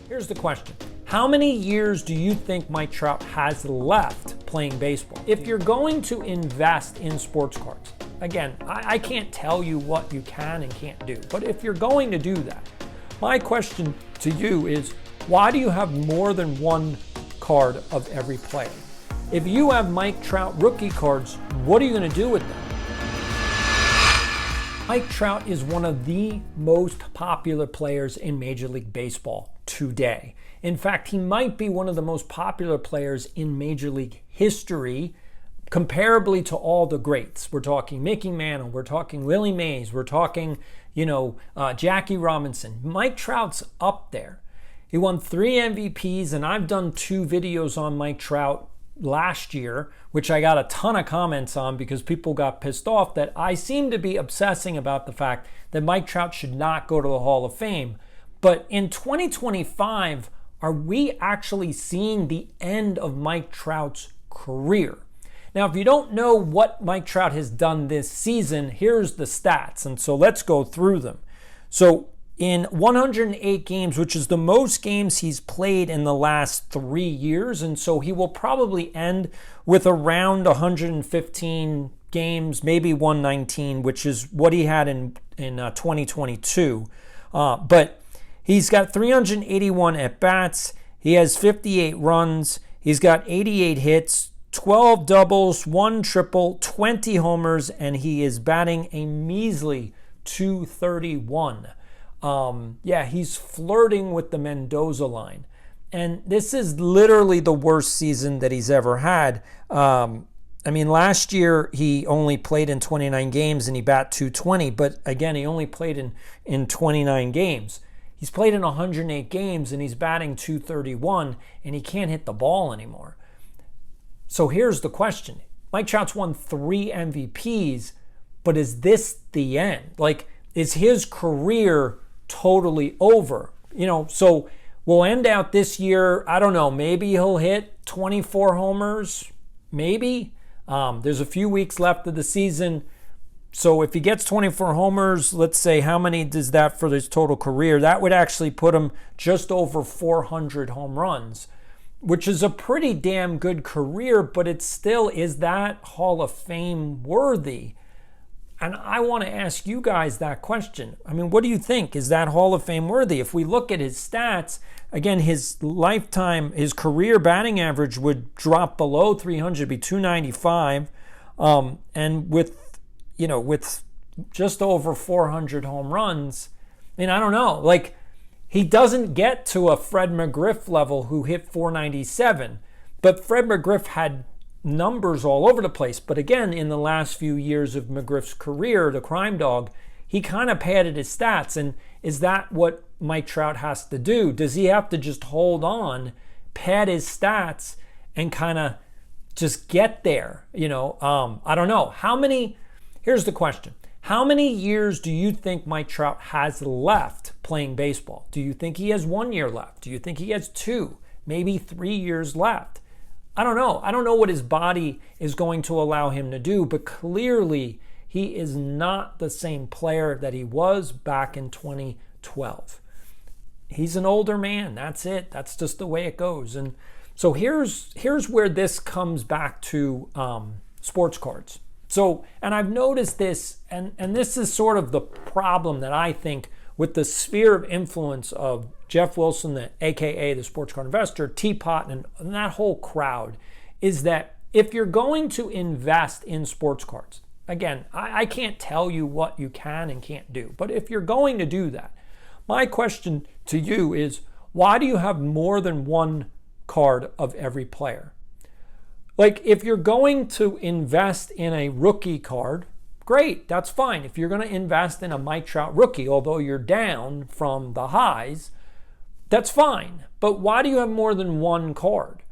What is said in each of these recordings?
Here's the question. How many years do you think Mike Trout has left playing baseball? If you're going to invest in sports cards, again, I can't tell you what you can and can't do, but if you're going to do that, my question to you is, why do you have more than one card of every player? If you have Mike Trout rookie cards, what are you going to do with them? Mike Trout is one of the most popular players in Major League Baseball today. In fact, he might be one of the most popular players in Major League history, comparably to all the greats. We're talking Mickey Mantle, we're talking Willie Mays, we're talking, Jackie Robinson. Mike Trout's up there. He won 3 MVPs, and I've done 2 videos on Mike Trout last year, which I got a ton of comments on because people got pissed off that I seem to be obsessing about the fact that Mike Trout should not go to the Hall of Fame. But in 2025, are we actually seeing the end of Mike Trout's career? Now, if you don't know what Mike Trout has done this season, here's the stats. And so let's go through them. So in 108 games, which is the most games he's played in the last 3 years, and so he will probably end with around 115 games, maybe 119, which is what he had in 2022. But he's got 381 at-bats, he has 58 runs, he's got 88 hits, 12 doubles, 1 triple, 20 homers, and he is batting a measly .231. He's flirting with the Mendoza line. And this is literally the worst season that he's ever had. Last year he only played in 29 games and he bat .220, but again, he only played in 29 games. He's played in 108 games and he's batting .231 and he can't hit the ball anymore. So here's the question. Mike Trout's won 3 MVPs, but is this the end? Is his career totally over? So we'll end out this year, I don't know, maybe he'll hit 24 homers, maybe. There's a few weeks left of the season. So if he gets 24 homers, let's say, how many does that for his total career? That would actually put him just over 400 home runs, which is a pretty damn good career, but it still, is that Hall of Fame worthy? And I want to ask you guys that question. What do you think? Is that Hall of Fame worthy? If we look at his stats, again, his career batting average would drop below 300, be 295. And with just over 400 home runs, I don't know. He doesn't get to a Fred McGriff level who hit 497. But Fred McGriff had numbers all over the place. But again, in the last few years of McGriff's career, the crime dog, he kind of padded his stats. And is that what Mike Trout has to do? Does he have to just hold on, pad his stats, and kind of just get there? I don't know. Here's the question. How many years do you think Mike Trout has left playing baseball? Do you think he has 1 year left? Do you think he has 2, maybe 3 years left? I don't know. I don't know what his body is going to allow him to do, but clearly he is not the same player that he was back in 2012. He's an older man. That's it. That's just the way it goes. And so here's where this comes back to sports cards. So, and I've noticed this, and this is sort of the problem that I think with the sphere of influence of Jeff Wilson, aka the sports card investor, Teapot, and that whole crowd, is that if you're going to invest in sports cards, again, I can't tell you what you can and can't do, but if you're going to do that, my question to you is, why do you have more than one card of every player? If you're going to invest in a rookie card, great, that's fine. If you're going to invest in a Mike Trout rookie, although you're down from the highs, that's fine. But why do you have more than one card?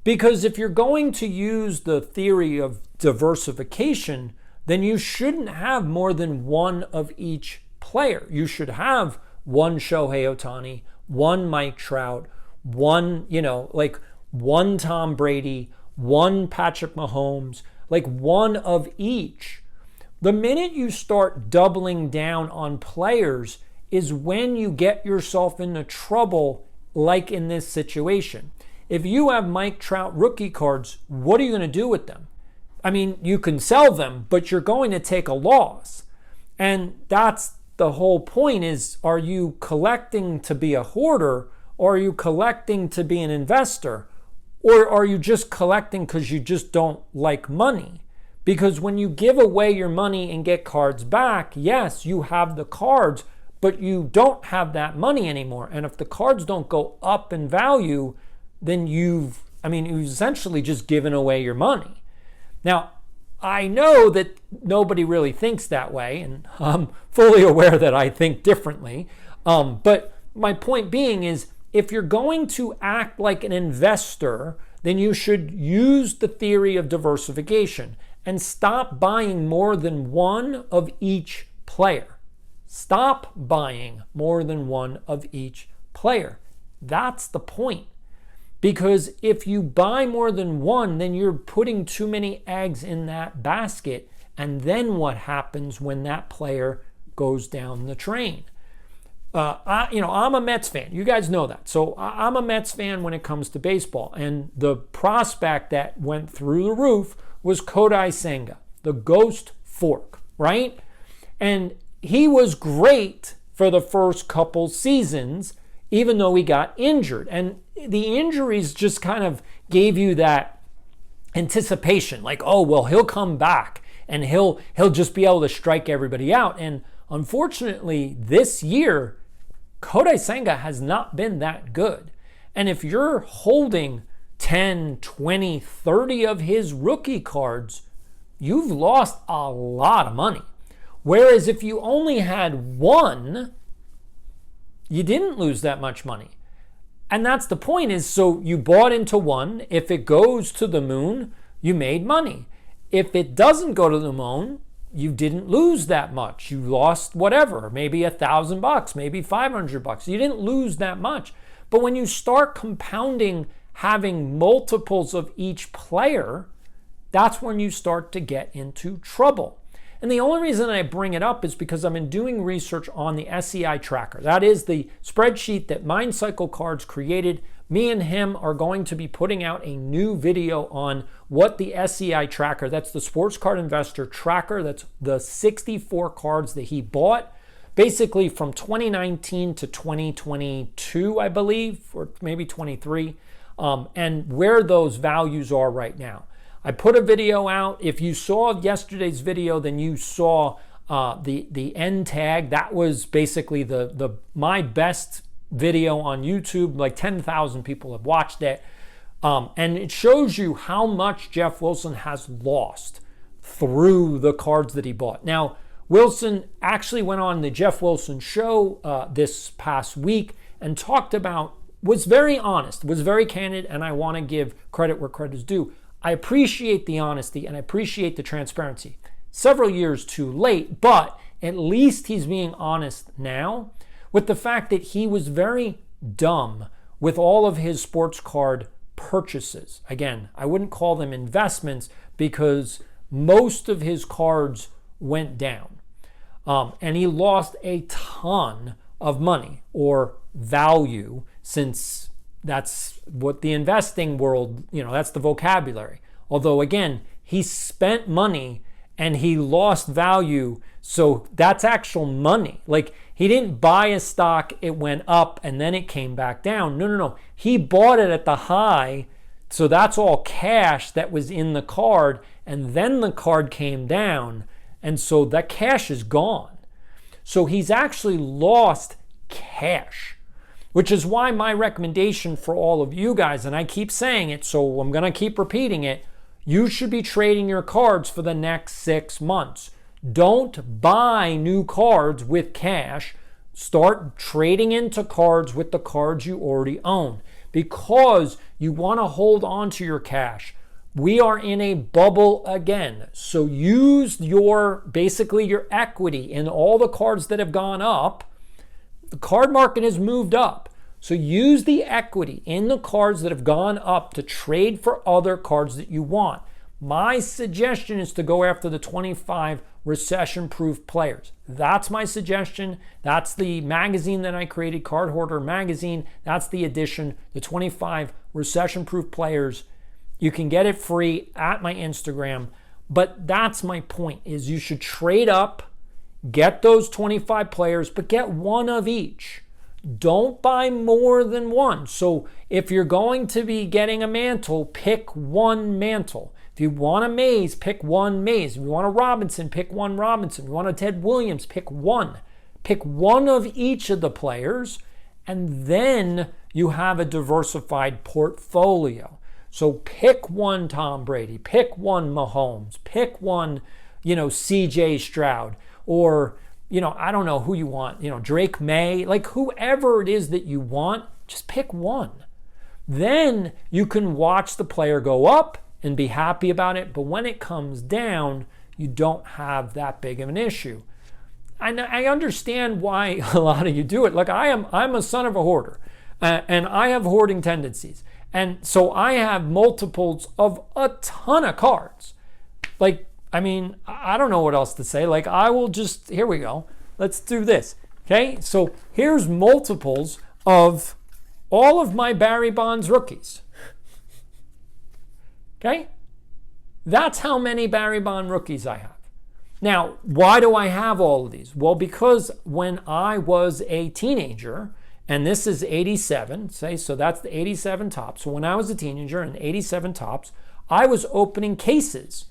Because if you're going to use the theory of diversification, then you shouldn't have more than one of each player. You should have one Shohei Ohtani, one Mike Trout, one Tom Brady, one Patrick Mahomes, one of each. The minute you start doubling down on players is when you get yourself into trouble like in this situation. If you have Mike Trout rookie cards, what are you going to do with them? I mean, you can sell them, but you're going to take a loss. And that's the whole point is, are you collecting to be a hoarder, or are you collecting to be an investor? Or are you just collecting because you just don't like money? Because when you give away your money and get cards back, yes, you have the cards, but you don't have that money anymore. And if the cards don't go up in value, then you've essentially just given away your money. Now, I know that nobody really thinks that way, and I'm fully aware that I think differently. But my point being is, if you're going to act like an investor, then you should use the theory of diversification and stop buying more than one of each player. Stop buying more than one of each player. That's the point. Because if you buy more than one, then you're putting too many eggs in that basket. And then what happens when that player goes down the drain? I'm a Mets fan. You guys know that. So I'm a Mets fan when it comes to baseball. And the prospect that went through the roof was Kodai Senga, the ghost fork, right? And he was great for the first couple seasons, even though he got injured. And the injuries just kind of gave you that anticipation, like, oh, well, he'll come back and he'll just be able to strike everybody out. And unfortunately, this year, Kodai Senga has not been that good. And if you're holding 10, 20, 30 of his rookie cards, you've lost a lot of money. Whereas if you only had one, you didn't lose that much money. And that's the point is, so you bought into one. If it goes to the moon, you made money. If it doesn't go to the moon, you didn't lose that much. You lost whatever, maybe $1,000, maybe $500. You didn't lose that much. But when you start compounding, having multiples of each player, that's when you start to get into trouble. And the only reason I bring it up is because I've been doing research on the SEI tracker. That is the spreadsheet that MindCycle Cards created. Me and him are going to be putting out a new video on what the SEI tracker, that's the Sports Card Investor Tracker, that's the 64 cards that he bought, basically from 2019 to 2022, I believe, or maybe 23, and where those values are right now. I put a video out. If you saw yesterday's video, then you saw the end tag. That was basically my best video on YouTube. Like 10,000 people have watched it. And it shows you how much Jeff Wilson has lost through the cards that he bought. Now, Wilson actually went on the Jeff Wilson show this past week and talked about, was very honest, was very candid, and I want to give credit where credit is due. I appreciate the honesty and I appreciate the transparency. Several years too late, but at least he's being honest now with the fact that he was very dumb with all of his sports card purchases. Again, I wouldn't call them investments because most of his cards went down. And he lost a ton of money or value, since that's what the investing world, that's the vocabulary. Although, again, he spent money and he lost value, so that's actual money. Like, he didn't buy a stock, it went up, and then it came back down. No. He bought it at the high, so that's all cash that was in the card, and then the card came down, and so that cash is gone. So he's actually lost cash. Which is why my recommendation for all of you guys, and I keep saying it, so I'm going to keep repeating it, you should be trading your cards for the next 6 months. Don't buy new cards with cash. Start trading into cards with the cards you already own, because you want to hold on to your cash. We are in a bubble again. So use your equity in all the cards that have gone up. The card market has moved up. So use the equity in the cards that have gone up to trade for other cards that you want. My suggestion is to go after the 25 recession-proof players. That's my suggestion. That's the magazine that I created, Card Hoarder Magazine. That's the edition, the 25 recession-proof players. You can get it free at my Instagram. But that's my point, is you should trade up, get those 25 players, but get one of each. Don't buy more than one. So if you're going to be getting a mantle, pick one mantle. If you want a Mays, pick one Mays. If you want a Robinson, pick one Robinson. If you want a Ted Williams, pick one. Pick one of each of the players, and then you have a diversified portfolio. So pick one Tom Brady, pick one Mahomes, pick one, CJ Stroud, or, I don't know who you want, Drake May, like whoever it is that you want, just pick one. Then you can watch the player go up and be happy about it. But when it comes down, you don't have that big of an issue. And I understand why a lot of you do it. Like I'm a son of a hoarder, and I have hoarding tendencies. And so I have multiples of a ton of cards. I don't know what else to say. Here we go. Let's do this. Okay, so here's multiples of all of my Barry Bonds rookies. Okay? That's how many Barry Bond rookies I have. Now, why do I have all of these? Well, because when I was a teenager, and this is 87, so that's the 87 tops. So when I was a teenager in 87 tops, I was opening cases,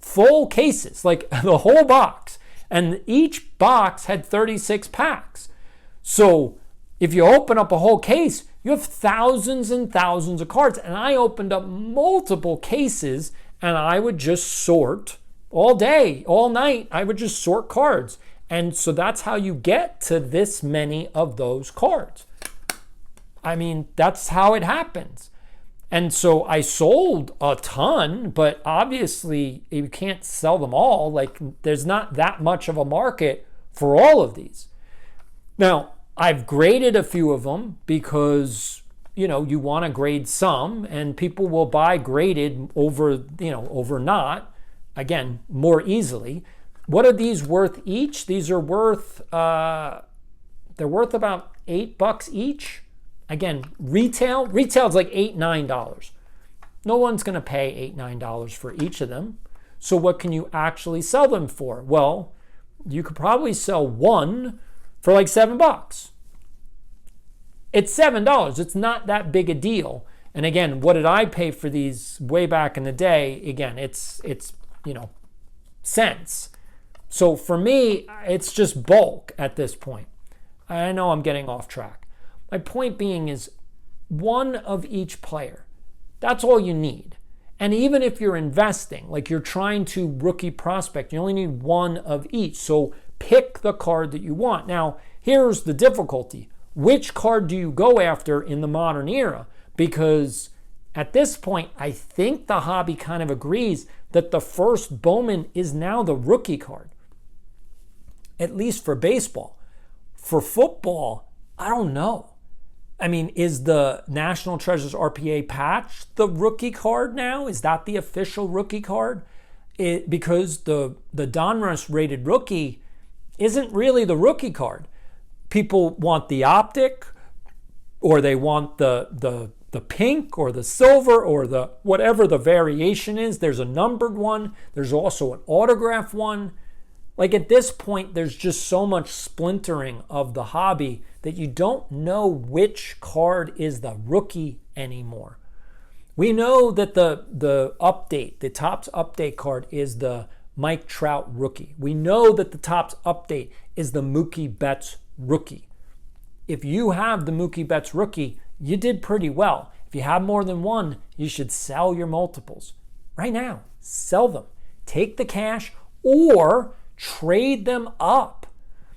full cases, like the whole box. And each box had 36 packs. So if you open up a whole case, you have thousands and thousands of cards. And I opened up multiple cases, and I would just sort all day, all night. I would just sort cards. And so that's how you get to this many of those cards. That's how it happens. And so I sold a ton, but obviously you can't sell them all. There's not that much of a market for all of these. Now, I've graded a few of them because, you want to grade some, and people will buy graded over not, again, more easily. What are these worth each? These are worth, they're worth about $8 each. Again, retail's like $8, $9. No one's going to pay $8, $9 for each of them. So what can you actually sell them for? Well, you could probably sell one for like $7. It's $7. It's not that big a deal. And again, what did I pay for these way back in the day? Again, it's cents. So for me, it's just bulk at this point. I know I'm getting off track. My point being is one of each player. That's all you need. And even if you're investing, like you're trying to rookie prospect, you only need one of each. So pick the card that you want. Now, here's the difficulty. Which card do you go after in the modern era? Because at this point, I think the hobby kind of agrees that the first Bowman is now the rookie card. At least for baseball. For football, I don't know. Is the National Treasures RPA patch the rookie card now? Is that the official rookie card? Because the Donruss rated rookie isn't really the rookie card. People want the optic, or they want the pink or the silver or the whatever the variation is. There's a numbered one. There's also an autograph one. At this point, there's just so much splintering of the hobby that you don't know which card is the rookie anymore. We know that the Topps update card is the Mike Trout rookie. We know that the Topps update is the Mookie Betts rookie. If you have the Mookie Betts rookie, you did pretty well. If you have more than one, you should sell your multiples. Right now, sell them. Take the cash or trade them up.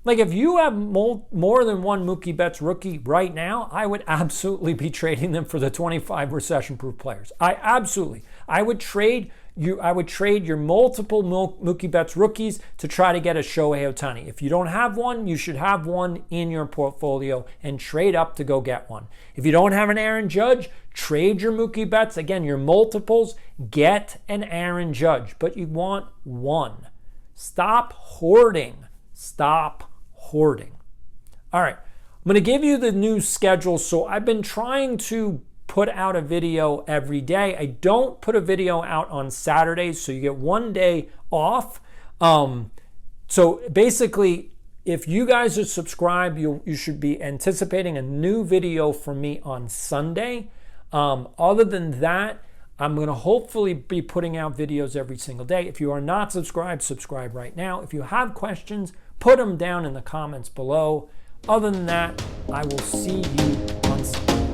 If you have more than one Mookie Betts rookie right now, I would absolutely be trading them for the 25 recession-proof players. I would trade your multiple Mookie Betts rookies to try to get a Shohei Ohtani. If you don't have one, you should have one in your portfolio and trade up to go get one. If you don't have an Aaron Judge, trade your Mookie Betts. Again, your multiples, get an Aaron Judge, but you want one. Stop hoarding. Stop hoarding. All right, I'm going to give you the new schedule. So I've been trying to put out a video every day. I don't put a video out on Saturdays, so you get one day off. So basically, if you guys are subscribed, you should be anticipating a new video from me on Sunday. Other than that, I'm going to hopefully be putting out videos every single day. If you are not subscribed, subscribe right now. If you have questions, put them down in the comments below. Other than that, I will see you on Sunday.